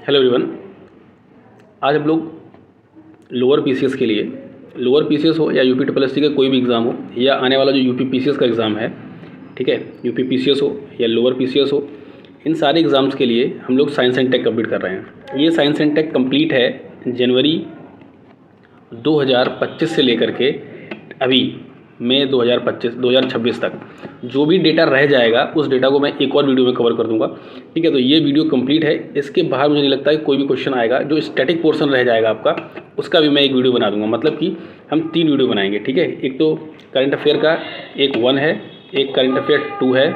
Hello everyone. आज हम लोग लोअर पीसीएस के लिए, लोअर पीसीएस हो या यूपी ट्रिपल एससी का कोई भी एग्ज़ाम हो या आने वाला जो यूपी पीसीएस का एग्ज़ाम है, ठीक है, यूपी पीसीएस हो या लोअर पीसीएस हो, इन सारे एग्ज़ाम्स के लिए हम लोग साइंस एंड टेक कंप्लीट कर रहे हैं। ये साइंस एंड टेक कंप्लीट है जनवरी 2025 से लेकर के अभी मई 2026 तक। जो भी डेटा रह जाएगा उस डेटा को मैं एक और वीडियो में कवर कर दूंगा, ठीक है। तो ये वीडियो कंप्लीट है। इसके बाहर मुझे नहीं लगता है कोई भी क्वेश्चन आएगा। जो स्टैटिक पोर्शन रह जाएगा आपका, उसका भी मैं एक वीडियो बना दूंगा। मतलब कि हम 3 वीडियो बनाएंगे, ठीक है। एक तो करंट अफेयर का एक 1 है, एक करंट अफेयर 2 है,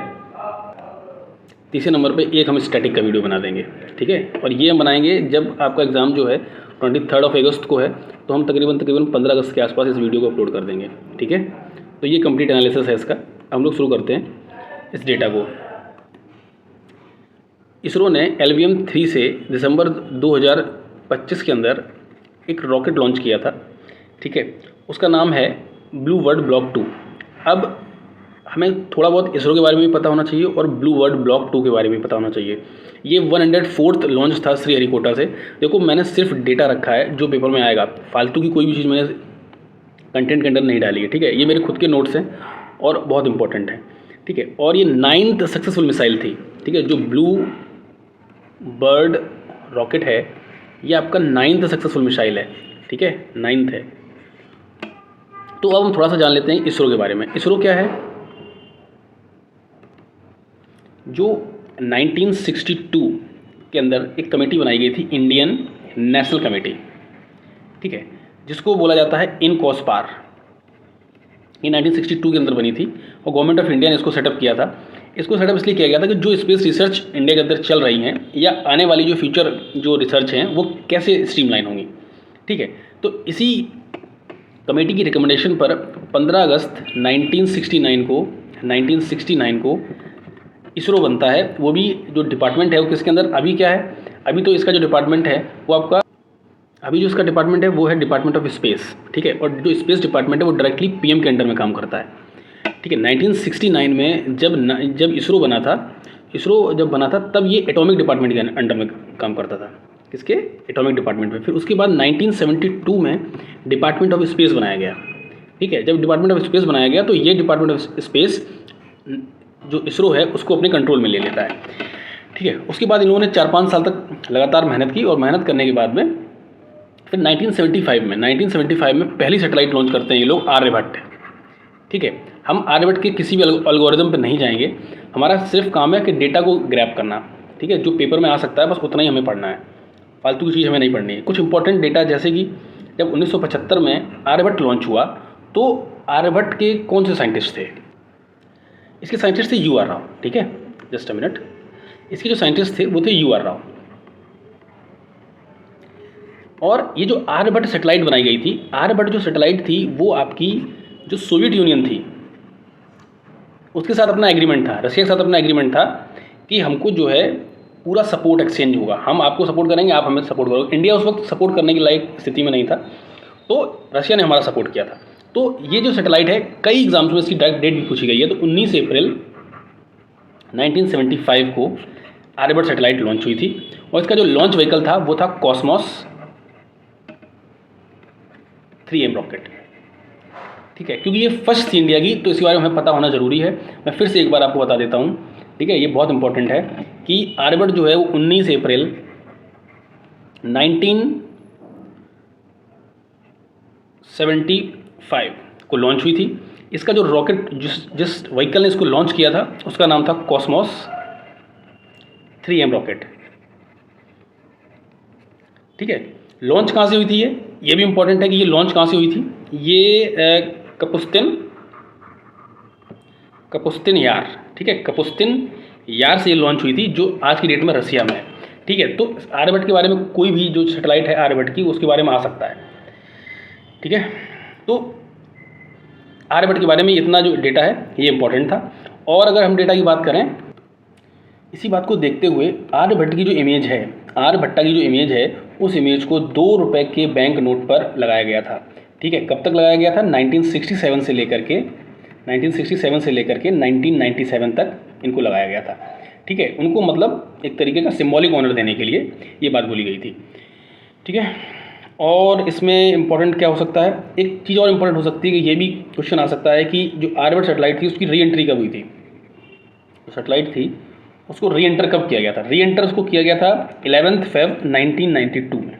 तीसरे नंबर पे एक हम स्टैटिक का वीडियो बना देंगे, ठीक है। और ये हम बनाएंगे जब आपका एग्ज़ाम जो है 23 अगस्त को है, तो हम तकरीबन 15 अगस्त के आसपास इस वीडियो को अपलोड कर देंगे, ठीक है। तो ये कंप्लीट एनालिसिस है इसका। हम लोग शुरू करते हैं इस डेटा को। इसरो ने LVM-3 से दिसंबर 2025 के अंदर एक रॉकेट लॉन्च किया था, ठीक है। उसका नाम है ब्लू वर्ल्ड ब्लॉक 2। अब हमें थोड़ा बहुत इसरो के बारे में भी पता होना चाहिए और ब्लू वर्ल्ड ब्लॉक 2 के बारे में भी पता होना चाहिए। ये 104th लॉन्च था श्रीहरिकोटा से। देखो, मैंने सिर्फ डेटा रखा है जो पेपर में आएगा, फालतू की कोई भी चीज़ मैंने कंटेंट के अंदर नहीं डाली है, ठीक है। ये मेरे खुद के नोट्स हैं और बहुत इंपॉर्टेंट है, ठीक है। और ये 9th सक्सेसफुल मिसाइल थी, ठीक है। जो ब्लू बर्ड रॉकेट है ये आपका 9th सक्सेसफुल मिसाइल है, ठीक है, 9th है। तो अब हम थोड़ा सा जान लेते हैं इसरो के बारे में। इसरो क्या है? जो 1962 के अंदर एक कमेटी बनाई गई थी, इंडियन नेशनल कमेटी, ठीक है, जिसको बोला जाता है इनकॉस्पार। ये 1962 के अंदर बनी थी और गवर्नमेंट ऑफ इंडिया ने इसको सेटअप किया था। इसको सेटअप इसलिए किया गया था कि जो स्पेस रिसर्च इंडिया के अंदर चल रही हैं या आने वाली जो फ्यूचर जो रिसर्च हैं वो कैसे स्ट्रीमलाइन होंगी, ठीक है। तो इसी कमेटी की रिकमेंडेशन पर 15 अगस्त 1969 को इसरो बनता है। वो भी जो डिपार्टमेंट है वो किसके अंदर अभी क्या है? अभी तो इसका जो डिपार्टमेंट है वो आपका, अभी जो इसका डिपार्टमेंट है वो है डिपार्टमेंट ऑफ स्पेस, ठीक है। और जो स्पेस डिपार्टमेंट है वो डायरेक्टली PM के अंडर में काम करता है, ठीक है। 1969 में जब इसरो बना था तब ये एटॉमिक डिपार्टमेंट के अंडर में काम करता था। किसके? एटॉमिक डिपार्टमेंट में। फिर उसके बाद 1972 में डिपार्टमेंट ऑफ स्पेस बनाया गया, ठीक है। जब डिपार्टमेंट ऑफ स्पेस बनाया गया तो ये डिपार्टमेंट ऑफ स्पेस जो इसरो है उसको अपने कंट्रोल में ले लेता है, ठीक है। उसके बाद इन्होंने 4-5 साल तक लगातार मेहनत की और मेहनत करने के बाद में फिर 1975 में पहली सैटेलाइट लॉन्च करते हैं ये लोग, आर्यभट्ट, ठीक है। हम आर्यभट्ट के किसी भी एल्गोरिदम पे नहीं जाएंगे। हमारा सिर्फ काम है कि डेटा को ग्रैब करना, ठीक है। जो पेपर में आ सकता है बस उतना ही हमें पढ़ना है, फालतू की चीज़ हमें नहीं पढ़नी है। कुछ इंपॉर्टेंट डेटा, जैसे कि जब 1975 में आर्यभट्ट लॉन्च हुआ तो आर्यभट्ट के कौन से साइंटिस्ट थे? इसके साइंटिस्ट थे UR राव, ठीक है। Just a minute. इसके जो साइंटिस्ट थे वो थे UR राव। और ये जो आर्यभट्ट सैटेलाइट बनाई गई थी, आर्यभट्ट जो सैटेलाइट थी वो आपकी जो सोवियत यूनियन थी उसके साथ अपना एग्रीमेंट था, रशिया के साथ अपना एग्रीमेंट था कि हमको जो है पूरा सपोर्ट एक्सचेंज होगा, हम आपको सपोर्ट करेंगे, आप हमें सपोर्ट करोगे। इंडिया उस वक्त सपोर्ट करने की लायक स्थिति में नहीं था, तो रशिया ने हमारा सपोर्ट किया था। तो ये जो सैटेलाइट है, कई एग्जाम्स में इसकी डायरेक्ट डेट भी पूछी गई है। तो 19 अप्रैल 1975 को आर्यभट्ट सैटेलाइट लॉन्च हुई थी और इसका जो लॉन्च व्हीकल था वो था कॉस्मोस 3M रॉकेट, ठीक है। क्योंकि ये फर्स्ट थी इंडिया की तो इसके बारे में हमें पता होना ज़रूरी है। मैं फिर से एक बार आपको बता देता हूँ, ठीक है। ये बहुत इंपॉर्टेंट है कि आर्यभट्ट जो है वो 19 अप्रैल 1975 को लॉन्च हुई थी। इसका जो रॉकेट जिस व्हीकल ने इसको लॉन्च किया था उसका नाम था कॉस्मोस 3M रॉकेट, ठीक है। लॉन्च कहाँ से हुई थी? ये भी इंपॉर्टेंट है कि ये लॉन्च कहाँ से हुई थी। ये कपुस्तिन यार, ठीक है, कपुस्तिन यार से ये लॉन्च हुई थी जो आज की डेट में रसिया में है, ठीक है। तो आर्यभट्ट के बारे में कोई भी जो सैटेलाइट है आर्यभट्ट की उसके बारे में आ सकता है, ठीक है। तो आर्यभट्ट के बारे में इतना जो डेटा है ये इंपॉर्टेंट था। और अगर हम डेटा की बात करें, इसी बात को देखते हुए आर्यभट्ट की जो इमेज है, आर्यभट्टा की जो इमेज है उस इमेज को 2 रुपये के बैंक नोट पर लगाया गया था, ठीक है। कब तक लगाया गया था? 1967 से लेकर के 1997 तक इनको लगाया गया था, ठीक है, उनको मतलब एक तरीके का सिंबॉलिक ऑनर देने के लिए ये बात बोली गई थी। ठीक है, और इसमें इंपॉर्टेंट क्या हो सकता है, एक चीज़ और इंपॉर्टेंट हो सकती है कि ये भी क्वेश्चन आ सकता है कि जो आर्यभट्ट सैटेलाइट थी उसकी री एंट्री कब हुई थी। जो सैटेलाइट थी उसको री एंटर कब किया गया था? री एंटर उसको किया गया था 11 Feb 1992 में।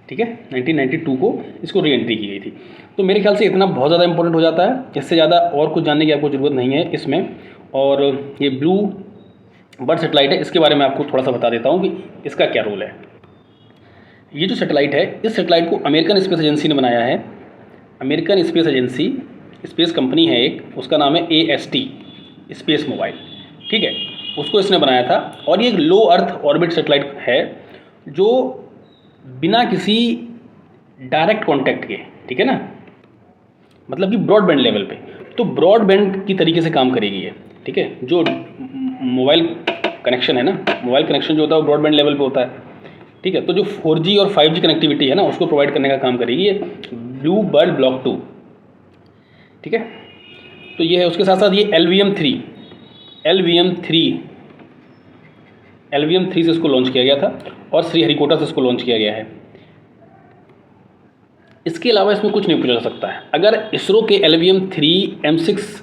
ठीक है, 1992 को इसको री एंट्री की गई थी। तो मेरे ख्याल से इतना बहुत ज़्यादा इंपॉर्टेंट हो जाता है, इससे ज़्यादा और कुछ जानने की आपको ज़रूरत नहीं है इसमें। और ये ब्लू बर्ड सैटेलाइट है, इसके बारे में आपको थोड़ा सा बता देता हूँ कि इसका क्या रोल है। ये जो सैटेलाइट है, इस सैटेलाइट को अमेरिकन स्पेस एजेंसी ने बनाया है। American space agency, space company है एक, उसका नाम है AST स्पेस मोबाइल। ठीक है, उसको इसने बनाया था। और ये एक लो अर्थ ऑर्बिट सैटेलाइट है जो बिना किसी डायरेक्ट कांटेक्ट के, ठीक है ना, मतलब कि ब्रॉडबैंड लेवल पे, तो ब्रॉडबैंड की तरीके से काम करेगी ये। ठीक है, जो मोबाइल कनेक्शन है ना, मोबाइल कनेक्शन जो होता है वो ब्रॉडबैंड लेवल पे होता है। ठीक है, तो जो 4G और 5G कनेक्टिविटी है ना, उसको प्रोवाइड करने का काम करेगी ये ब्लू बर्ड ब्लॉक 2। ठीक है, तो ये है। उसके साथ साथ ये LVM-3 से इसको लॉन्च किया गया था और श्रीहरिकोटा से इसको लॉन्च किया गया है। इसके अलावा इसमें कुछ नहीं पूछा जा सकता है। अगर इसरो के LVM-3 M6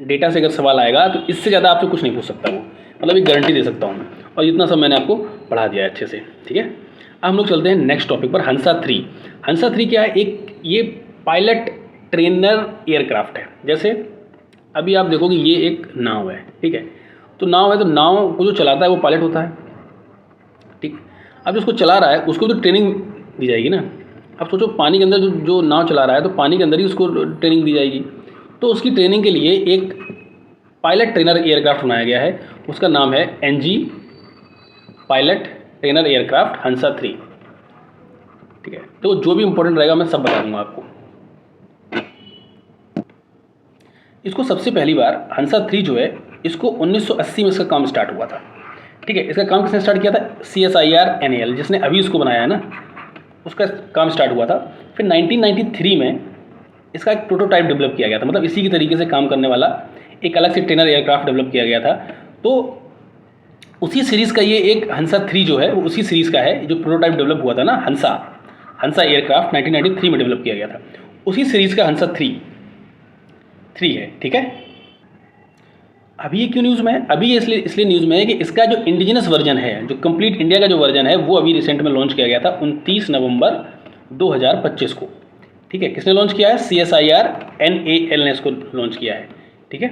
डेटा से अगर सवाल आएगा तो इससे ज़्यादा आपसे कुछ नहीं पूछ सकता वो, मतलब एक गारंटी दे सकता हूँ मैं। और इतना सब मैंने आपको पढ़ा दिया है अच्छे से। ठीक है, अब हम लोग चलते हैं नेक्स्ट टॉपिक पर, हंसा 3। हंसा 3 क्या है? एक ये पायलट ट्रेनर एयरक्राफ्ट है। जैसे अभी आप देखोगे ये एक नाव है, ठीक है, तो नाव है, तो नाव को जो चलाता है वो पायलट होता है। ठीक, अब जिसको चला रहा है उसको तो ट्रेनिंग दी जाएगी ना। अब सोचो पानी के अंदर जो नाव चला रहा है, तो पानी के अंदर ही उसको ट्रेनिंग दी जाएगी। तो उसकी ट्रेनिंग के लिए एक पायलट ट्रेनर एयरक्राफ्ट बनाया गया है, उसका नाम है NG पायलट ट्रेनर एयरक्राफ्ट हंसा 3। ठीक है, तो जो भी इंपॉर्टेंट रहेगा मैं सब बता दूंगा आपको। इसको सबसे पहली बार हंसा 3 जो है, इसको 1980 में इसका काम स्टार्ट हुआ था। ठीक है, इसका काम किसने स्टार्ट किया था? CSIR NAL, जिसने अभी इसको बनाया है ना, उसका काम स्टार्ट हुआ था। फिर 1993 में इसका एक प्रोटोटाइप डेवलप किया गया था, मतलब इसी की तरीके से काम करने वाला एक अलग से ट्रेनर एयरक्राफ्ट डेवलप किया गया था। तो उसी सीरीज़ का ये एक हंसा 3 जो है वो उसी सीरीज़ का है, जो प्रोटोटाइप डेवलप हुआ था ना, हंसा एयरक्राफ्ट 1993 में डेवलप किया गया था, उसी सीरीज़ का हंसा 3 है। ठीक है, अभी ये क्यों न्यूज़ में है? अभी ये इसलिए न्यूज़ में है कि इसका जो इंडिजिनस वर्जन है, जो कंप्लीट इंडिया का जो वर्जन है, वो अभी रिसेंट में लॉन्च किया गया था 29 नवंबर 2025 को। ठीक है, किसने लॉन्च किया है? CSIR NAL ने इसको लॉन्च किया है। ठीक है,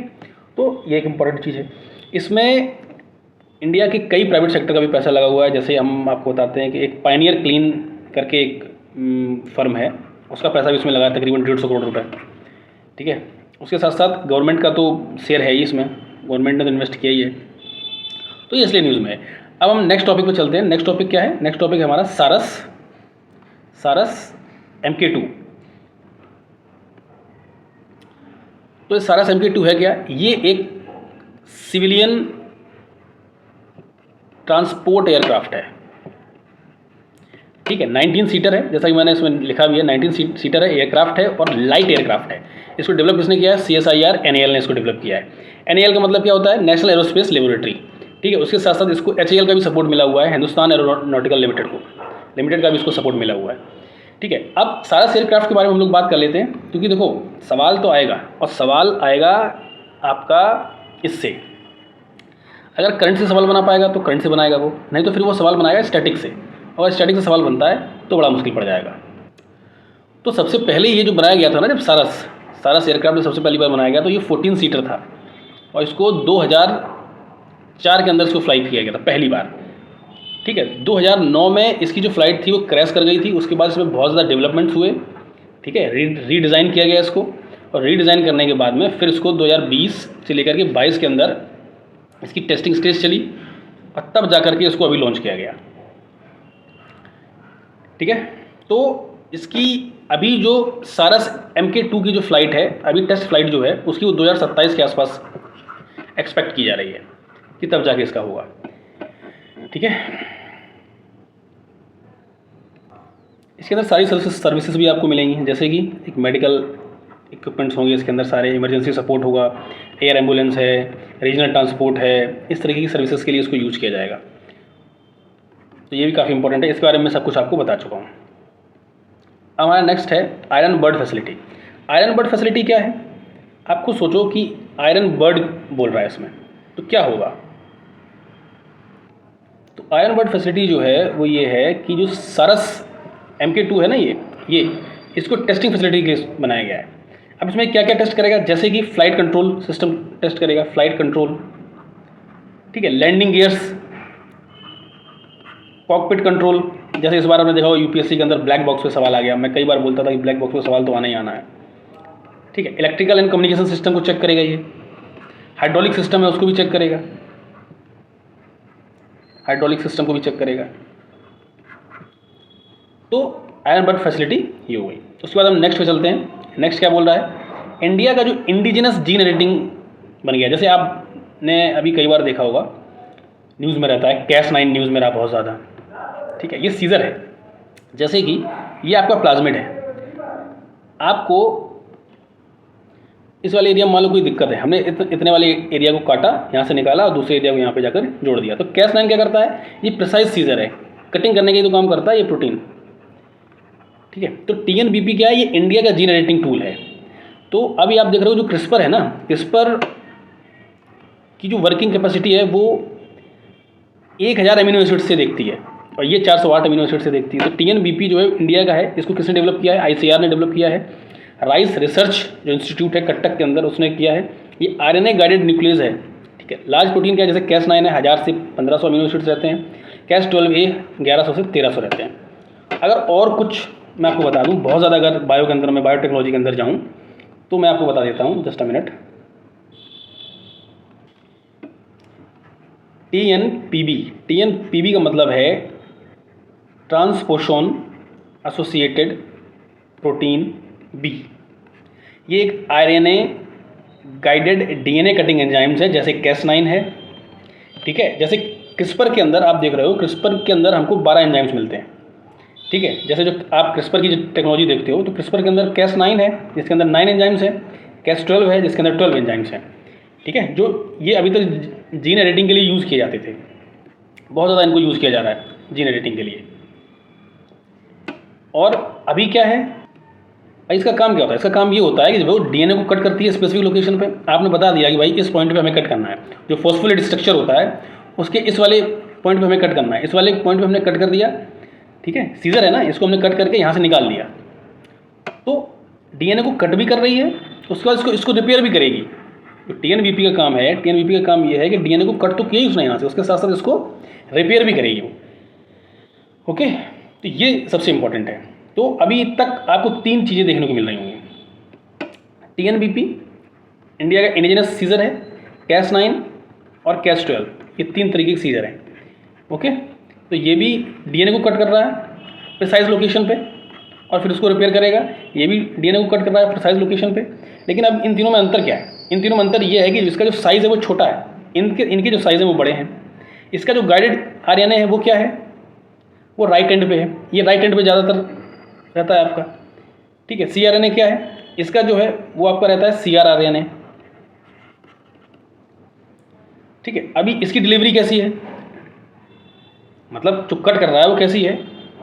तो ये एक इम्पॉर्टेंट चीज़ है। इसमें इंडिया के कई प्राइवेट सेक्टर का भी पैसा लगा हुआ है। जैसे हम आपको बताते हैं कि एक पायनियर क्लीन करके एक फर्म है, उसका पैसा भी इसमें लगा है तकरीबन 150 करोड़ रुपए। ठीक है, उसके साथ साथ गवर्नमेंट का तो शेयर है ही इसमें, गवर्नमेंट ने तो इन्वेस्ट किया ही है, तो ये इसलिए न्यूज़ में है। अब हम नेक्स्ट टॉपिक पे चलते हैं। नेक्स्ट टॉपिक क्या है? नेक्स्ट टॉपिक है हमारा सारस MK2। तो ये सारस MK2 है क्या? ये एक सिविलियन ट्रांसपोर्ट एयरक्राफ्ट है। ठीक है, 19 सीटर है, जैसा कि मैंने इसमें लिखा भी है, 19 सीटर है, एयरक्राफ्ट है और लाइट एयरक्राफ्ट है। इसको डेवलप किसने किया है? CSIR NAL ने इसको डेवलप किया है। NAL का मतलब क्या होता है? National aerospace laboratory. ठीक है, उसके साथ साथ इसको HAL का भी सपोर्ट मिला हुआ है, हिंदुस्तान एरोनॉटिकल लिमिटेड का भी इसको सपोर्ट मिला हुआ है। ठीक है, अब सारस एयरक्राफ्ट के बारे में हम लोग बात कर लेते हैं, क्योंकि देखो सवाल तो आएगा, और सवाल आएगा आपका इससे, अगर करंट से सवाल बना पाएगा तो करंट से बनाएगा वो, नहीं तो फिर वो सवाल बनाएगा स्टैटिक से, और स्टैटिक से सवाल बनता है तो बड़ा मुश्किल पड़ जाएगा। तो सबसे पहले ये जो बनाया गया था ना, जब सारस एयरक्राफ्ट सबसे पहली बार बनाया गया, तो ये 14 सीटर था और इसको 2004 के अंदर इसको फ्लाइट किया गया था पहली बार। ठीक है, 2009 में इसकी जो फ्लाइट थी वो क्रैश कर गई थी। उसके बाद इसमें बहुत ज़्यादा डेवलपमेंट्स हुए। ठीक है, रीडिज़ाइन किया गया इसको, और रीडिज़ाइन करने के बाद में फिर इसको 2020 से लेकर के 22 के अंदर इसकी टेस्टिंग स्टेज चली, और तब जा करके इसको अभी लॉन्च किया गया। ठीक है, तो इसकी अभी जो सारस MK2 की जो फ्लाइट है, अभी टेस्ट फ्लाइट जो है उसकी वो 2027 के आसपास एक्सपेक्ट की जा रही है कि तब जाके इसका होगा। ठीक है, इसके अंदर सारी सर्विसेज भी आपको मिलेंगी, जैसे कि एक मेडिकल इक्विपमेंट्स होंगे इसके अंदर, सारे इमरजेंसी सपोर्ट होगा, एयर एम्बुलेंस है, रीजनल ट्रांसपोर्ट है, इस तरीके की सर्विसेज के लिए इसको यूज किया जाएगा। तो ये भी काफ़ी इंपॉर्टेंट है, इसके बारे में सब कुछ आपको बता चुका हूँ। हमारा नेक्स्ट है iron bird facility. Iron bird facility क्या है? आपको सोचो कि आयरन बर्ड बोल रहा है इसमें, तो क्या होगा? तो आयरन बर्ड फैसिलिटी जो है वो ये है कि जो सारस MK2 है ना, ये इसको टेस्टिंग फैसिलिटी के लिए बनाया गया है। अब इसमें क्या क्या टेस्ट करेगा? जैसे कि फ्लाइट कंट्रोल सिस्टम टेस्ट करेगा, फ्लाइट कंट्रोल, ठीक है, लैंडिंग गियर्स, कॉकपिट कंट्रोल। जैसे इस बार आपने देखा होगा UPSC के अंदर ब्लैक बॉक्स पे सवाल आ गया, मैं कई बार बोलता था कि ब्लैक बॉक्स पे सवाल तो आना ही आना है, ठीक है। इलेक्ट्रिकल एंड कम्युनिकेशन सिस्टम को चेक करेगा, ये हाइड्रोलिक सिस्टम है उसको भी चेक करेगा, हाइड्रोलिक सिस्टम को भी चेक करेगा। तो आयरन बर्ड फैसिलिटी ये हो गई। उसके बाद हम नेक्स्ट पे चलते हैं। नेक्स्ट क्या बोल रहा है? इंडिया का जो इंडिजिनस जीन एडिटिंग बन गया, जैसे आपने अभी कई बार देखा होगा न्यूज़ में रहता है, Cas9 न्यूज़ में रहा बहुत ज़्यादा, ठीक है। ये सीजर है, जैसे कि ये आपका प्लाज्मिड है, आपको इस वाले एरिया में मान लो कोई दिक्कत है, हमने इतने वाले एरिया को काटा, यहाँ से निकाला और दूसरे एरिया को यहाँ पे जाकर जोड़ दिया। तो Cas9 क्या करता है? ये प्रिसाइज सीजर है, कटिंग करने के लिए तो काम करता है ये प्रोटीन, ठीक है। तो TNBP क्या है? ये इंडिया का जीन एडिटिंग टूल है। तो अभी आप देख रहे हो जो क्रिस्पर है ना, क्रिस्पर की जो वर्किंग कैपेसिटी है वो 1000 अमीनो एसिड से देखती है और ये 408 अमीनो एसिड से देखती है। तो TNBP जो है इंडिया का है, इसको किसने डेवलप किया है? ICAR ने डेवलप किया है। राइस रिसर्च जो इंस्टीट्यूट है कटक के अंदर, उसने किया है। ये RNA गाइडेड न्यूक्लियस है, ठीक है। लार्ज प्रोटीन क्या है? जैसे Cas9 है, 1000 से 1500 अमीनो एसिड्स रहते हैं। Cas12a 1100 से 1300 रहते हैं। अगर और कुछ मैं आपको बता दूं, बहुत ज़्यादा अगर बायो के अंदर, मैं बायोटेक्नोलॉजी के अंदर जाऊँ तो मैं आपको बता देता हूँ, जस्ट अ मिनट। TNPB का मतलब है ट्रांसपोषण एसोसिएटेड प्रोटीन बी। ये एक RNA guided DNA cutting enzymes है, जैसे Cas9 है, ठीक है। जैसे क्रिस्पर के अंदर आप देख रहे हो, क्रिस्पर के अंदर हमको 12 एंजाइम्स मिलते हैं, ठीक है। जैसे जो आप क्रिस्पर की जो टेक्नोलॉजी देखते हो, तो क्रिस्पर के अंदर Cas9 है जिसके अंदर 9 एंजाइम्स हैं, Cas12 है जिसके अंदर 12 एंजाइम्स हैं, ठीक है। जो ये अभी तक जीन एडिटिंग के लिए यूज़ किए जाते थे, बहुत ज़्यादा इनको यूज़ किया जा रहा है जीन एडिटिंग के लिए। और अभी क्या है, इसका काम क्या होता है? इसका काम ये होता है कि वो DNA को कट करती है स्पेसिफिक लोकेशन पे। आपने बता दिया कि भाई इस पॉइंट पे हमें कट करना है, जो फॉस्फोलिपिड स्ट्रक्चर होता है उसके इस वाले पॉइंट पे हमें कट करना है, इस वाले पॉइंट पे हमने कट कर दिया, ठीक है। सीजर है ना, इसको हमने कट करके यहाँ से निकाल लिया, तो DNA को कट भी कर रही है, उसके बाद इसको रिपेयर भी करेगी। तो TNBP का काम है, TNBP का काम ये है कि DNA को कट तो किया ही उसने यहाँ से, उसके साथ साथ इसको रिपेयर भी करेगी वो, ओके। तो ये सबसे इंपॉर्टेंट है। तो अभी तक आपको 3 चीज़ें देखने को मिल रही होंगी। TNBP इंडिया का इंडिजिनस सीजर है, Cas9 और Cas12, ये 3 तरीके के सीजर हैं, ओके। तो ये भी DNA को कट कर रहा है प्रिसाइज लोकेशन पे और फिर उसको रिपेयर करेगा। ये भी DNA को कट कर रहा है प्रिसाइज लोकेशन पे। लेकिन अब इन तीनों में अंतर क्या है? इन तीनों में अंतर ये है कि इसका जो साइज़ है वो छोटा है, इनके जो साइज़ है वो बड़े हैं। इसका जो गाइडेड RNA है वो क्या है? वो राइट एंड पे है, ये राइट एंड पे ज़्यादातर रहता है आपका, ठीक है। cRNA क्या है? इसका जो है वो आपका रहता है cRNA, ठीक है। अभी इसकी डिलीवरी कैसी है? मतलब जो कट कर रहा है वो कैसी है?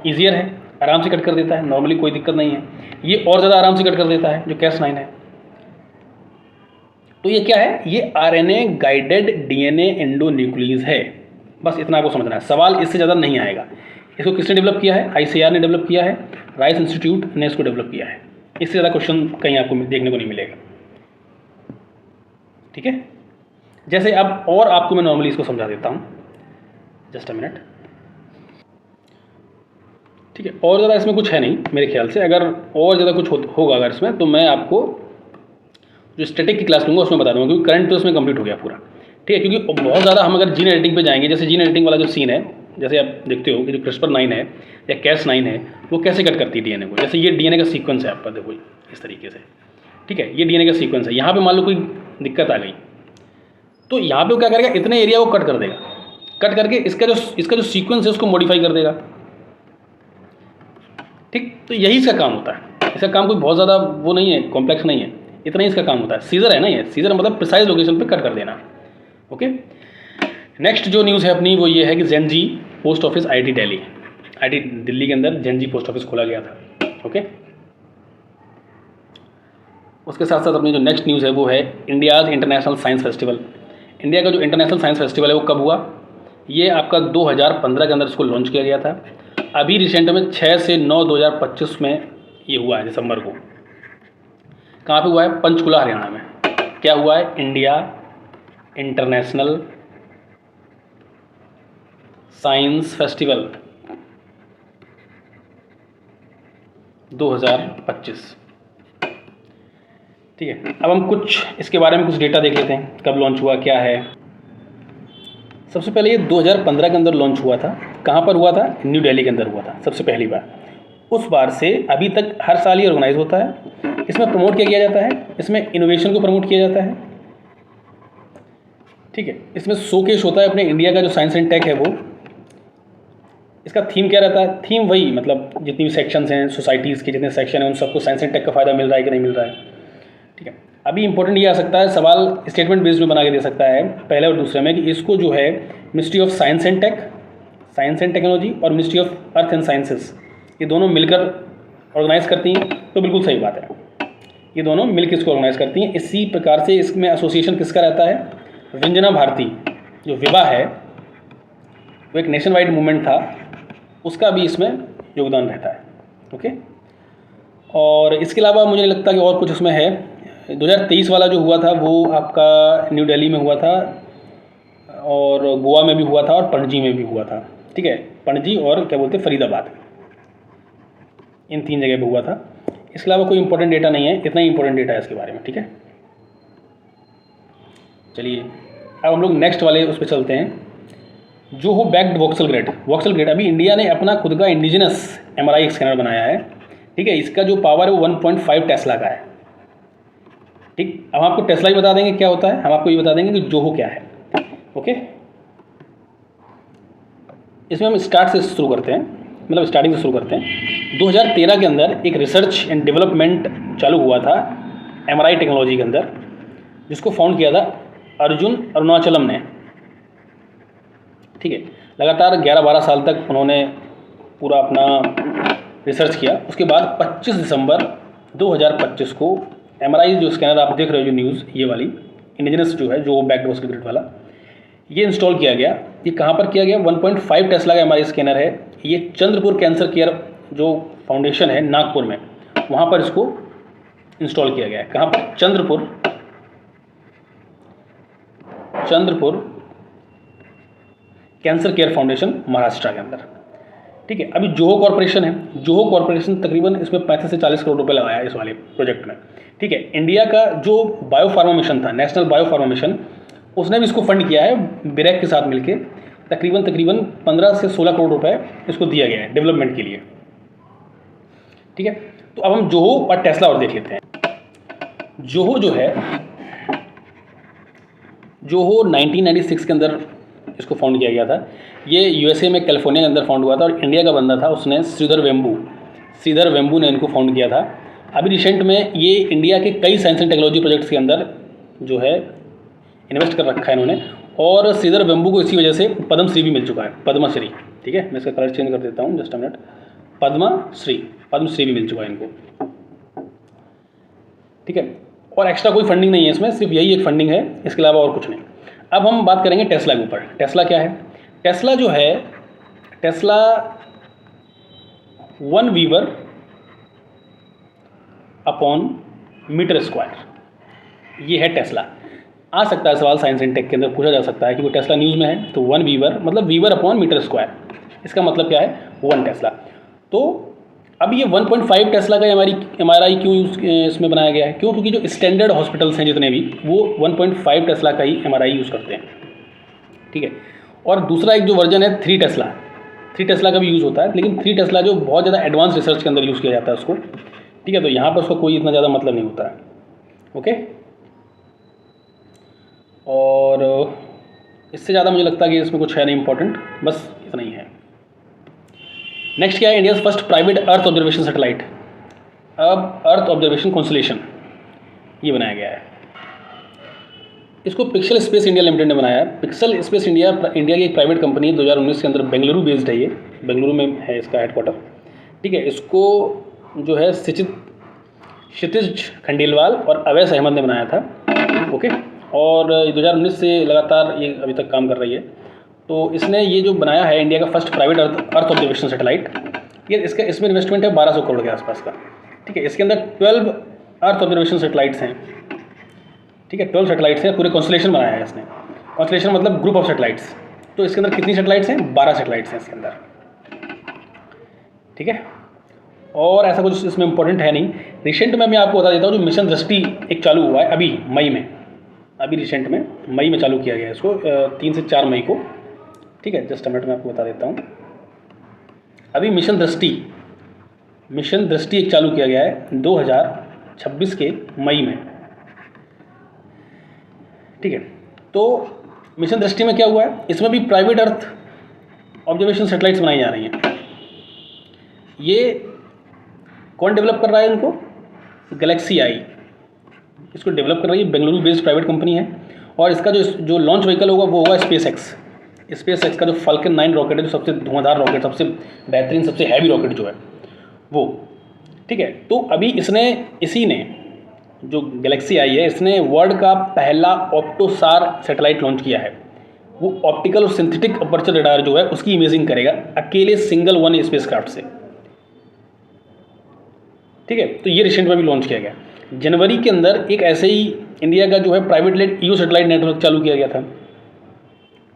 ईजियर है, आराम से कट कर देता है, नॉर्मली कोई दिक्कत नहीं है। ये और ज़्यादा आराम से कट कर देता है जो Cas9 है। तो ये क्या है? ये RNA गाइडेड DNA एंडोन्यूक्लियस है, बस इतना आपको समझना है। सवाल इससे ज़्यादा नहीं आएगा। इसको किसने डेवलप किया है? ICAR ने डेवलप किया है, राइस इंस्टीट्यूट ने इसको डेवलप किया है। इससे ज़्यादा क्वेश्चन कहीं आपको देखने को नहीं मिलेगा, ठीक है। जैसे अब और आपको मैं नॉर्मली इसको समझा देता हूँ, जस्ट अ मिनट, ठीक है। और ज़्यादा इसमें कुछ है नहीं मेरे ख्याल से। अगर और ज़्यादा कुछ होगा अगर इसमें, तो मैं आपको जो स्टैटिक की क्लास लूँगा उसमें बता दूँगा, क्योंकि करंट तो इसमें कंप्लीट हो गया पूरा, ठीक है। क्योंकि बहुत ज़्यादा हम अगर जीन एडिटिंग पे जाएंगे, जैसे जीन एडिटिंग वाला जो सीन है, जैसे आप देखते हो कि जो CRISPR-9 है या Cas9 है वो कैसे कट करती है DNA को। जैसे ये DNA का सीक्वेंस है आपका, देखो इस तरीके से, ठीक है। ये DNA का सीक्वेंस है। यहाँ पे मान लो कोई दिक्कत आ गई तो यहाँ पे वो क्या करेगा? इतने एरिया को कट कर देगा, कट करके इसका जो सीक्वेंस है उसको मॉडिफाई कर देगा, ठीक। तो यही इसका काम होता है। इसका काम कोई बहुत ज़्यादा वो नहीं है, कॉम्प्लेक्स नहीं है, इतना ही इसका काम होता है। सीजर है ना, ये सीजर मतलब प्रिसाइज लोकेशन पे कट कर देना। ओके, नेक्स्ट जो न्यूज़ है अपनी वो ये है कि Gen Z post office IT Delhi के अंदर जेनजी पोस्ट ऑफिस खोला गया था। ओके, उसके साथ साथ अपनी जो नेक्स्ट न्यूज़ है वो है India's international science festival. India का जो इंटरनेशनल साइंस फेस्टिवल है वो कब हुआ? ये आपका 2015 के अंदर इसको लॉन्च किया गया था। अभी रिसेंट में 6 से 9 2025 में ये हुआ है, दिसंबर को। कहाँ पे हुआ है? पंचकुला, हरियाणा में। क्या हुआ है? India international science festival 2025। ठीक है, अब हम कुछ इसके बारे में कुछ डेटा देख लेते हैं, कब लॉन्च हुआ, क्या है। सबसे पहले ये 2015 के अंदर लॉन्च हुआ था। कहाँ पर हुआ था? न्यू दिल्ली के अंदर हुआ था सबसे पहली बार। उस बार से अभी तक हर साल ये ऑर्गेनाइज होता है। इसमें प्रमोट किया जाता है, इसमें इनोवेशन को प्रमोट किया जाता है। ठीक है, इसमें शोकेस होता है अपने इंडिया का जो साइंस एंड टेक है वो। इसका थीम क्या रहता है? थीम वही, मतलब जितनी भी सेक्शंस हैं सोसाइटीज़ के, जितने सेक्शन हैं उन सबको साइंस एंड टेक का फ़ायदा मिल रहा है कि नहीं मिल रहा है। ठीक है, अभी इंपॉर्टेंट ये आ सकता है, सवाल स्टेटमेंट बेस्ड में बना के दे सकता है पहले और दूसरे में, कि इसको जो है ministry of science and technology और ministry of earth and sciences, ये दोनों मिलकर ऑर्गेनाइज करती हैं। तो बिल्कुल सही बात है, ये दोनों मिलकर इसको ऑर्गेनाइज करती हैं। इसी प्रकार से इसमें एसोसिएशन किसका रहता है? व्यंजना भारती, जो विभा है वो एक नेशन वाइड मूवमेंट था, उसका भी इसमें योगदान रहता है। ओके, और इसके अलावा मुझे नहीं लगता कि और कुछ उसमें है। 2023 वाला जो हुआ था वो आपका न्यू दिल्ली में हुआ था, और गोवा में भी हुआ था, और पणजी में भी हुआ था। ठीक है, पणजी और क्या बोलते हैं, फरीदाबाद, इन 3 जगह पे हुआ था। इसके अलावा कोई इंपॉर्टेंट डेटा नहीं है, इतना ही इंपॉर्टेंट डेटा है इसके बारे में। ठीक है, चलिए अब हम लोग नेक्स्ट वाले उस पर चलते हैं, जो हो बैक्ड वोक्सल ग्रिड। अभी इंडिया ने अपना खुद का इंडिजिनस MRI स्कैनर बनाया है। ठीक है, इसका जो पावर है वो 1.5 टेस्ला का है। ठीक, अब आपको टेस्ला ही बता देंगे क्या होता है, हम आपको ये बता देंगे कि जोहो क्या है। ओके, इसमें हम स्टार्टिंग से शुरू करते हैं। 2013 के अंदर एक रिसर्च एंड डेवलपमेंट चालू हुआ था MRI टेक्नोलॉजी के अंदर, जिसको फाउंड किया था अर्जुन अरुणाचलम ने। ठीक है, लगातार 11-12 साल तक उन्होंने पूरा अपना रिसर्च किया। उसके बाद 25 दिसंबर 2025 को MRI जो स्कैनर आप देख रहे हो, जो न्यूज़ ये वाली इंडिजिनस जो है, जो बैक्ड वोक्सल ग्रिड वाला, ये इंस्टॉल किया गया। ये कहाँ पर किया गया? 1.5 टेस्ला का MRI स्कैनर है। ये चंद्रपुर कैंसर केयर जो फाउंडेशन है नागपुर में, वहाँ पर इसको इंस्टॉल किया गया है। कहाँ पर? Chandrapur cancer care foundation, Maharashtra के अंदर। ठीक है, अभी जोहो कॉर्पोरेशन है। जोहो कॉर्पोरेशन तकरीबन इसमें 35 से 40 करोड़ रुपए लगाया है इस वाले प्रोजेक्ट में। ठीक है, इंडिया का जो बायोफार्मा मिशन था, नेशनल बायोफार्मा मिशन, उसने भी इसको फंड किया है बिरेक के साथ मिलके। तकरीबन 15 से 16 करोड़ रुपए इसको दिया गया है डेवलपमेंट के लिए। ठीक है, तो अब हम जोहो और टेस्ला और देख लेते हैं। जोहो जो है, जोहो 1996 के अंदर इसको फाउंड किया गया था। ये USA में कैलिफोर्निया के अंदर फाउंड हुआ था, और इंडिया का बंदा था उसने, श्रीधर वेम्बू ने इनको फाउंड किया था। अभी रिसेंट में ये इंडिया के कई साइंस एंड टेक्नोलॉजी प्रोजेक्ट्स के अंदर जो है इन्वेस्ट कर रखा है इन्होंने, और श्रीधर वेम्बू को इसी वजह से पद्मश्री भी मिल चुका है, पद्मश्री। ठीक है, मैं इसका कलर चेंज कर देता हूँ, जस्ट अ मिनट। पद्मश्री भी मिल चुका है इनको। ठीक है, और एक्स्ट्रा कोई फंडिंग नहीं है इसमें, सिर्फ यही एक फंडिंग है, इसके अलावा और कुछ नहीं। अब हम बात करेंगे टेस्ला के ऊपर। टेस्ला क्या है? टेस्ला जो है, Tesla 1 weber upon metre square, ये है टेस्ला। आ सकता है सवाल साइंस एंड टेक के अंदर पूछा जा सकता है कि वो टेस्ला न्यूज़ में है, तो 1 वीवर मतलब वीवर अपॉन मीटर स्क्वायर, इसका मतलब क्या है? 1 टेस्ला। तो अब ये 1.5 टेस्ला का MRI क्यों इसमें बनाया गया है? क्यों? क्योंकि जो स्टैंडर्ड हॉस्पिटल्स हैं जितने भी, वो 1.5 टेस्ला का ही MRI यूज़ करते हैं। ठीक है, और दूसरा एक जो वर्जन है 3 टेस्ला का भी यूज़ होता है, लेकिन 3 टेस्ला जो बहुत ज़्यादा एडवांस रिसर्च के अंदर यूज़ किया जाता है उसको। ठीक है, तो यहाँ पर उसका कोई इतना ज़्यादा मतलब नहीं होता है। ओके, और इससे ज़्यादा मुझे लगता है कि इसमें कुछ है नहीं इंपॉर्टेंट, बस इतना ही है। नेक्स्ट क्या है? India first private earth observation satellite. अब अर्थ ऑब्जर्वेशन कॉन्स्टलेशन ये बनाया गया है। इसको पिक्सल स्पेस इंडिया लिमिटेड ने बनाया है। पिक्सल स्पेस इंडिया इंडिया की एक प्राइवेट कंपनी है, 2019 के अंदर बेंगलुरु बेस्ड है, ये बेंगलुरु में है इसका हेडक्वार्टर। ठीक है, इसको जो है क्षितिज खंडेलवाल और अवैस अहमद ने बनाया था। ओके, और 2019 से लगातार ये अभी तक काम कर रही है। तो इसने ये जो बनाया है इंडिया का first private earth observation satellite, ये इसमें इन्वेस्टमेंट है 1200 करोड़ के आसपास का। ठीक है, इसके अंदर 12 अर्थ ऑब्जर्वेशन सैटेलाइट्स हैं। ठीक है, 12 सैटेलाइट्स हैं, पूरे कॉन्स्टलेशन बनाया है इसने। कॉन्स्टलेशन मतलब ग्रुप ऑफ सैटेलाइट्स। तो इसके अंदर कितनी सैटेलाइट्स हैं? 12 सैटेलाइट्स हैं इसके अंदर। ठीक है, और ऐसा कुछ इसमें इंपॉर्टेंट है नहीं। रिसेंट में मैं आपको बता देता हूँ, जो मिशन दृष्टि एक चालू हुआ है अभी मई में, अभी रिसेंट में मई में चालू किया गया है इसको, 3 से 4 मई को। ठीक है, जस्ट मिनट में आपको बता देता हूँ। अभी मिशन दृष्टि एक चालू किया गया है 2026 के मई में। ठीक है, तो मिशन दृष्टि में क्या हुआ है, इसमें भी प्राइवेट अर्थ ऑब्जर्वेशन सैटेलाइट्स बनाई जा रही हैं। ये कौन डेवलप कर रहा है इनको? गैलेक्सी आई इसको डेवलप कर रही है, बेंगलुरु बेस्ड प्राइवेट कंपनी है। और इसका जो लॉन्च व्हीकल होगा वो होगा स्पेस एक्स का जो फाल्कन 9 रॉकेट है, जो सबसे धुआंधार रॉकेट, सबसे बेहतरीन, सबसे हैवी रॉकेट जो है वो। ठीक है, तो अभी इसी ने जो गैलेक्सी आई है, इसने वर्ल्ड का पहला ऑप्टोसार सैटेलाइट लॉन्च किया है। वो ऑप्टिकल और सिंथेटिक अपर्चर रडार जो है उसकी इमेजिंग करेगा अकेले सिंगल वन स्पेसक्राफ्ट से। ठीक है, तो ये रिसेंट में भी लॉन्च किया गया। जनवरी के अंदर एक ऐसे ही इंडिया का जो है private led EO satellite network चालू किया गया था।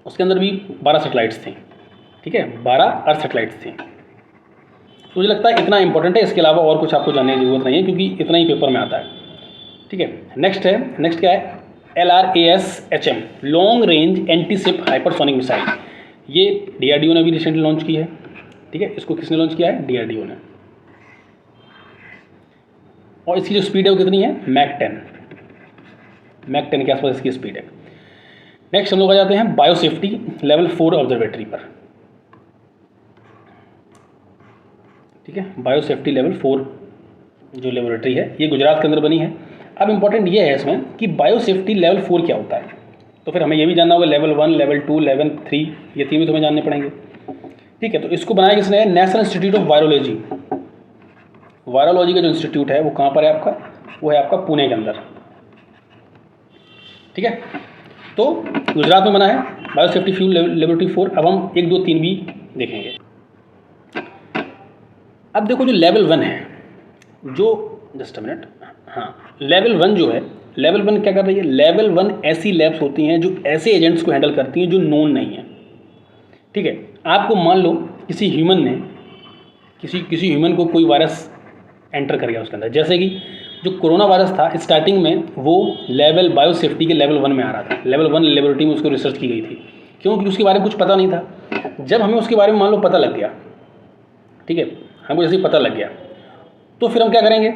उसके अंदर भी 12 सैटेलाइट्स थी। ठीक है, 12 अर्थ सैटेलाइट्स थी। तो मुझे लगता है इतना इंपॉर्टेंट है, इसके अलावा और कुछ आपको जानने की जरूरत नहीं है, क्योंकि इतना ही पेपर में आता है। ठीक है, नेक्स्ट क्या है? LRASHM long range antiship hypersonic missile. ये DRDO ने भी रिसेंटली लॉन्च की है। ठीक है, इसको किसने लॉन्च किया है? DRDO ने। और इसकी जो स्पीड है वो कितनी है? मैक 10 के आसपास इसकी स्पीड है। नेक्स्ट हम लोग आ जाते हैं बायोसेफ्टी लेवल 4 ऑब्जर्वेटरी पर। ठीक है, बायोसेफ्टी लेवल 4 जो लेबोरेटरी है ये गुजरात के अंदर बनी है। अब इंपॉर्टेंट ये है इसमें कि बायोसेफ्टी लेवल 4 क्या होता है, तो फिर हमें ये भी जानना होगा लेवल 1, लेवल 2, लेवल 3, ये 3 भी तुम्हें जानने पड़ेंगे। ठीक है, तो इसको बनाया किसने? National institute of virology. Virology का जो इंस्टीट्यूट है वो कहाँ पर है आपका? वो है आपका पुणे के अंदर। ठीक है, तो गुजरात में बना है बायोसेफ्टी फ्यूल लेबोरेटरी 4। अब हम 1, 2, 3 भी देखेंगे। अब देखो जो लेवल 1 है, जो जस्ट अ मिनट, हाँ, लेवल 1 जो है, लेवल 1 क्या कर रही है? लेवल 1 ऐसी लैब्स होती हैं जो ऐसे एजेंट्स को हैंडल करती हैं जो नोन नहीं है। ठीक है, आपको मान लो किसी ह्यूमन ने किसी ह्यूमन को कोई वायरस एंटर कर गया उसके अंदर, जैसे कि जो कोरोना वायरस था स्टार्टिंग में वो लेवल बायोसेफ्टी के लेवल 1 में आ रहा था। लेवल 1 लेबोरेटरी में उसको रिसर्च की गई थी, क्योंकि उसके बारे में कुछ पता नहीं था। जब हमें उसके बारे में मान लो पता लग गया, ठीक है, हमको जैसे ही पता लग गया, तो फिर हम क्या करेंगे?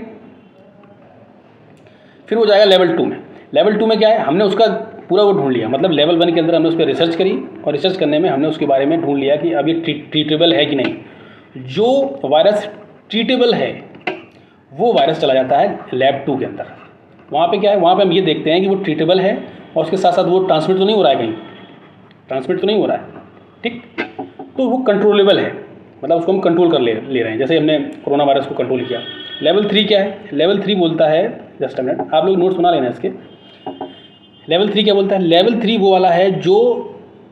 फिर वो जाएगा लेवल 2 में। लेवल 2 में क्या है? हमने उसका पूरा वो ढूंढ लिया, मतलब लेवल 1 के अंदर हमने उस पर रिसर्च करी, और रिसर्च करने में हमने उसके बारे में ढूंढ लिया कि अब ये ट्रीटेबल है कि नहीं। जो वायरस ट्रीटेबल है वो वायरस चला जाता है लैब 2 के अंदर। वहाँ पे क्या है? वहाँ पे हम ये देखते हैं कि वो ट्रीटेबल है और उसके साथ साथ वो ट्रांसमिट तो नहीं हो रहा है, कहीं ट्रांसमिट तो नहीं हो रहा है। ठीक, तो वो कंट्रोलेबल है, मतलब उसको हम कंट्रोल कर ले रहे हैं, जैसे हमने कोरोना वायरस को कंट्रोल किया। लेवल 3 क्या है? लेवल 3 बोलता है, जस्ट अ मिनट, आप लोग नोट्स बना लेना इसके। लेवल 3 क्या बोलता है? लेवल 3 वो वाला है जो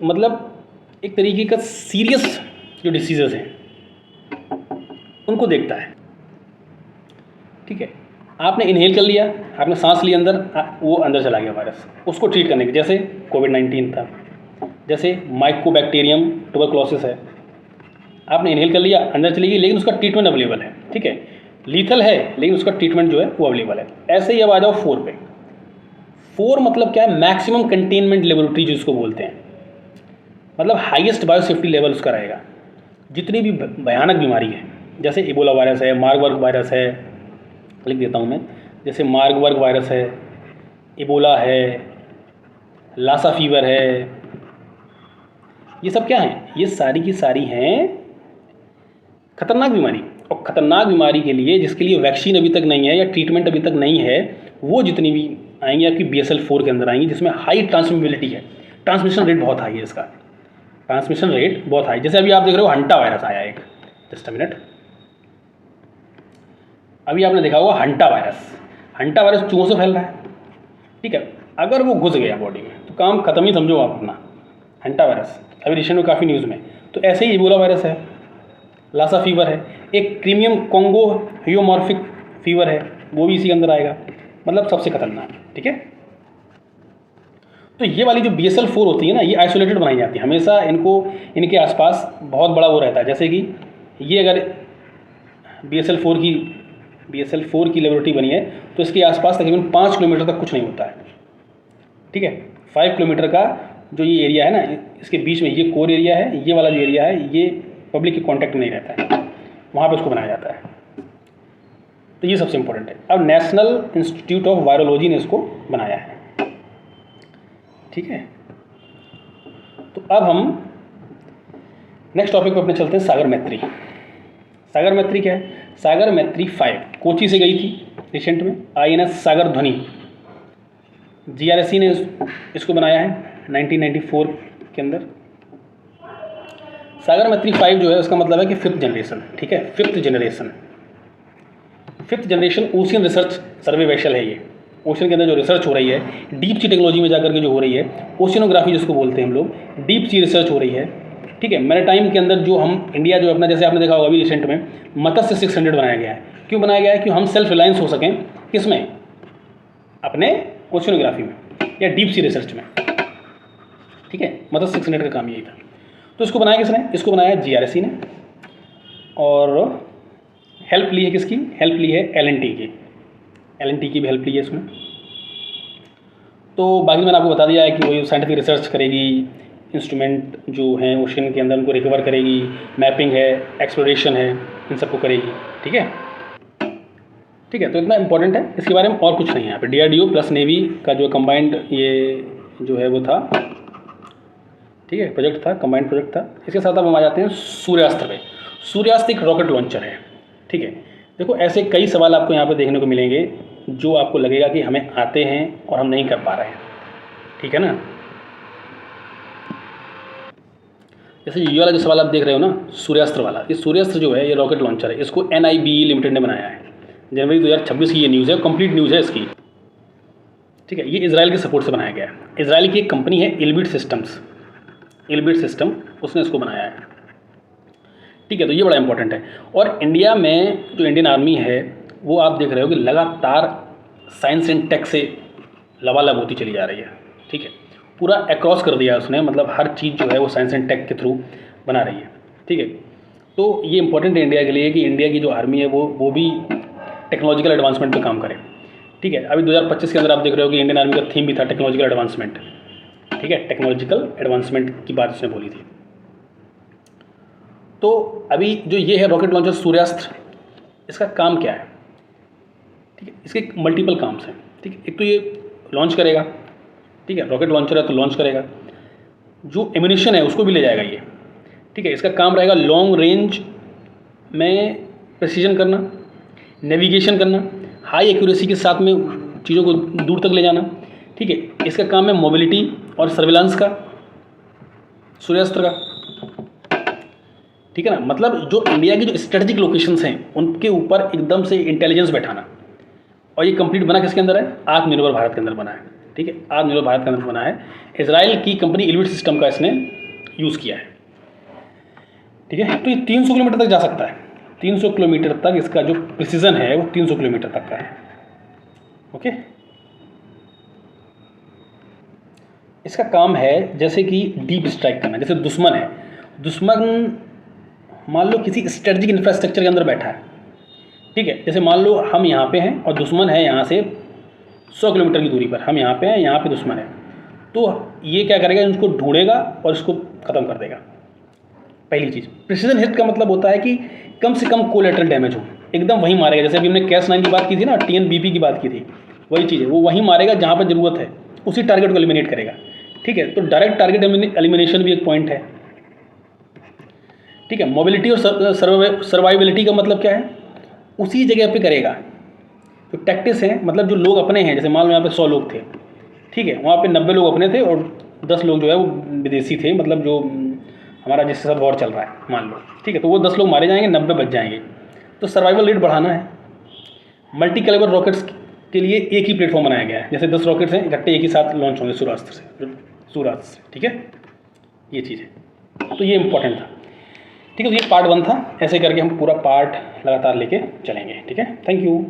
मतलब एक तरीके का सीरियस जो डिसीजेस हैं उनको देखता है। ठीक है, आपने इनहेल कर लिया, आपने सांस लिया अंदर, वो अंदर चला गया वायरस, उसको ट्रीट करने के, जैसे कोविड-19 था, जैसे माइकोबैक्टीरियम ट्यूबरक्लोसिस है, आपने इनहेल कर लिया, अंदर चली गई, लेकिन उसका ट्रीटमेंट अवेलेबल है। ठीक है, लीथल है लेकिन उसका ट्रीटमेंट जो है वो अवेलेबल है। ऐसे ही अब आ जाओ 4 पे। 4 मतलब क्या है? मैक्सिमम कंटेनमेंट लेबोरेटरी जिसको बोलते हैं, मतलब हाईएस्ट बायोसेफ्टी लेवल उसका रहेगा। जितनी भी भयानक बीमारी है, जैसे इबोला वायरस है, मार्बर्ग वायरस है, लिख देता हूँ मैं, जैसे मार्बर्ग वायरस है, इबोला है, लासा फीवर है, ये सब क्या हैं? ये सारी की सारी हैं खतरनाक बीमारी, और ख़तरनाक बीमारी के लिए जिसके लिए वैक्सीन अभी तक नहीं है या ट्रीटमेंट अभी तक नहीं है, वो जितनी भी आएंगी आपकी BSL-4 के अंदर आएंगी, जिसमें हाई ट्रांसमिबिलिटी है, ट्रांसमिशन रेट बहुत हाई है इसका, ट्रांसमिशन रेट बहुत हाई। जैसे अभी आप देख रहे हो हंटा वायरस आया एक, जस्ट अ मिनट, अभी आपने देखा होगा हंटा वायरस चूहों से फैल रहा है, ठीक है। अगर वो घुस गया बॉडी में तो काम खत्म ही समझो आप अपना। हंटा वायरस अभी रिसेंट में काफ़ी न्यूज़ में, तो ऐसे ही इबोला वायरस है, लासा फीवर है, एक क्रीमियम कॉन्गो ह्यूमॉर्फिक फीवर है, वो भी इसी के अंदर आएगा, मतलब सबसे खतरनाक, ठीक है। तो ये वाली जो BSL-4 होती है ना, ये आइसोलेटेड बनाई जाती है हमेशा, इनके आसपास बहुत बड़ा वो रहता है। जैसे कि ये अगर BSL-4 की लेबोरेटरी बनी है तो इसके आसपास तकरीबन 5 किलोमीटर तक कुछ नहीं होता है, ठीक है। 5 किलोमीटर का जो ये एरिया है ना, इसके बीच में ये कोर एरिया है, ये वाला जो एरिया है ये पब्लिक के कॉन्टैक्ट में नहीं रहता है, वहाँ पे इसको बनाया जाता है। तो ये सबसे इम्पोर्टेंट है। अब नेशनल इंस्टीट्यूट ऑफ वायरोलॉजी ने इसको बनाया है, ठीक है। तो अब हम नेक्स्ट टॉपिक पे अपने चलते हैं, सागर मैत्री। सागर मैत्री क्या है? सागर मैत्री 5 कोची से गई थी रिसेंट में, INS सागर ध्वनि, GRSC ने इसको बनाया है 1994 के अंदर। सागर मैत्री 5 जो है उसका मतलब है कि 5th जनरेशन, ठीक है, 5th जनरेशन ओशियन रिसर्च सर्वे वेसल है। ये ओशन के अंदर जो रिसर्च हो रही है, डीप सी टेक्नोलॉजी में जाकर के जो हो रही है, ओशियनोग्राफी जिसको बोलते हैं हम लोग, डीप सी रिसर्च हो रही है, ठीक है। मैरीटाइम के अंदर जो हम इंडिया जो अपना, जैसे आपने देखा होगा अभी रिसेंट में मत्स्य 600 बनाया गया है। क्यों बनाया गया है? कि हम सेल्फ रिलायंस हो सकें, किसमें? अपने ओशियनोग्राफी में या डीप सी रिसर्च में, ठीक है। मत्स्य 600 का काम यही था। तो इसको बनाया किसने? इसको बनाया GRSC ने, और हेल्प ली है किसकी? हेल्प ली है L&T की, L&T की भी हेल्प ली है इसमें। तो बाकी मैंने आपको बता दिया है कि वो साइंटिफिक रिसर्च करेगी, इंस्ट्रूमेंट जो हैं ओशन के अंदर उनको रिकवर करेगी, मैपिंग है, एक्सप्लोरेशन है, इन सबको करेगी, ठीक है, ठीक है। तो इतना इंपॉर्टेंट है, इसके बारे में और कुछ नहीं है यहाँ पे। DRDO प्लस नेवी का जो कंबाइंड ये जो है वो था, ठीक है, प्रोजेक्ट था, कंबाइंड प्रोजेक्ट था। इसके साथ अब हम आ जाते हैं सूर्यास्त्र पे। सूर्यास्त्र एक रॉकेट लॉन्चर है, ठीक है। देखो ऐसे कई सवाल आपको यहाँ पे देखने को मिलेंगे जो आपको लगेगा कि हमें आते हैं और हम नहीं कर पा रहे हैं, ठीक है ना। जैसे ये वाला जो सवाल आप देख रहे हो ना, सूर्यास्त्र वाला, ये सूर्यास्त्र जो है ये रॉकेट लॉन्चर है, इसको NIBE लिमिटेड ने बनाया है। जनवरी 2026 की ये न्यूज़ है, कंप्लीट न्यूज़ है इसकी, ठीक है। ये इजराइल के सपोर्ट से बनाया गया है। इजराइल की एक कंपनी है इल्बिट सिस्टम, उसने इसको बनाया है, ठीक है। तो ये बड़ा इंपॉर्टेंट है। और इंडिया में जो इंडियन आर्मी है वो आप देख रहे हो कि लगातार साइंस एंड टेक से लबालब होती चली जा रही है, ठीक है। पूरा अक्रॉस कर दिया उसने, मतलब हर चीज़ जो है वो साइंस एंड टेक के थ्रू बना रही है, ठीक है। तो ये इंपॉर्टेंट है इंडिया के लिए कि इंडिया की जो आर्मी है वो भी टेक्नोलॉजिकल एडवांसमेंट पे काम करे, ठीक है। अभी 2025 के अंदर आप देख रहे हो कि इंडियन आर्मी का थीम भी था टेक्नोलॉजिकल एडवांसमेंट, ठीक है, टेक्नोलॉजिकल एडवांसमेंट की बात उसने बोली थी। तो अभी जो ये है रॉकेट लॉन्चर सूर्यास्त्र, इसका काम क्या है, ठीक है। इसके मल्टीपल काम्स हैं, ठीक है। एक तो ये लॉन्च करेगा, ठीक है, रॉकेट लॉन्चर है तो लॉन्च करेगा, जो एम्यूनिशन है उसको भी ले जाएगा ये, ठीक है। इसका काम रहेगा लॉन्ग रेंज में प्रेसिजन करना, नेविगेशन करना, हाई एक्यूरेसी के साथ में चीज़ों को दूर तक ले जाना, ठीक है। इसका काम है मोबिलिटी और सर्विलांस का, सूर्यास्त्र का, ठीक है ना। मतलब जो इंडिया की जो स्ट्रेटेजिक लोकेशंस हैं उनके ऊपर एकदम से इंटेलिजेंस बैठाना। और ये कंप्लीट बना किसके अंदर है? आत्मनिर्भर भारत के अंदर बना है, ठीक है, आत्मनिर्भर भारत के अंदर बना है। इजराइल की कंपनी इल्बिट सिस्टम का इसने यूज़ किया है, ठीक है। तो ये 300 किलोमीटर तक जा सकता है, 300 किलोमीटर तक इसका जो प्रिसीजन है वो 300 किलोमीटर तक का है, ओके। इसका काम है जैसे कि डीप स्ट्राइक करना। जैसे दुश्मन है, दुश्मन मान लो किसी स्ट्रेटजिक इंफ्रास्ट्रक्चर के अंदर बैठा है, ठीक है। जैसे मान लो हम यहाँ पे हैं और दुश्मन है यहाँ से 100 किलोमीटर की दूरी पर, हम यहाँ पे हैं, यहाँ पे दुश्मन है, तो ये क्या करेगा? इसको ढूंढेगा और इसको ख़त्म कर देगा। पहली चीज़। प्रिसीजन हिट का मतलब होता है कि कम से कम कोलेटरल डैमेज हो, एकदम वहीं मारेगा। जैसे अभी हमने CAS-9 की बात की थी ना, TNBP की बात की थी, वही चीज़ है, वो वहीं मारेगा जहाँ पर ज़रूरत है, उसी टारगेट को एलिमिनेट करेगा, ठीक है। तो डायरेक्ट टारगेट एलिमिनेशन भी एक पॉइंट है, ठीक है। मोबिलिटी और सर्वाइबिलिटी का मतलब क्या है, उसी जगह पे करेगा। तो टैक्टिस है मतलब जो लोग अपने हैं, जैसे मान लो यहाँ पे 100 लोग थे, ठीक है, वहाँ पे 90 लोग अपने थे और 10 लोग जो है वो विदेशी थे, मतलब जो हमारा जिसके साथ वॉर चल रहा है मान लो, ठीक है। तो वो 10 लोग मारे जाएंगे, 90 बच जाएंगे। तो सर्वाइवल रेट बढ़ाना है। मल्टी कैलिबर रॉकेट्स के लिए एक ही प्लेटफॉर्म बनाया गया है, जैसे 10 रॉकेट्स हैं इकट्ठे एक ही साथ लॉन्च होंगे सूर्यास्त्र से, ठीक है, ये चीज़ है। तो ये इंपॉर्टेंट था, ठीक है। तो ये पार्ट 1 था, ऐसे करके हम पूरा पार्ट लगातार लेके चलेंगे, ठीक है। Thank you.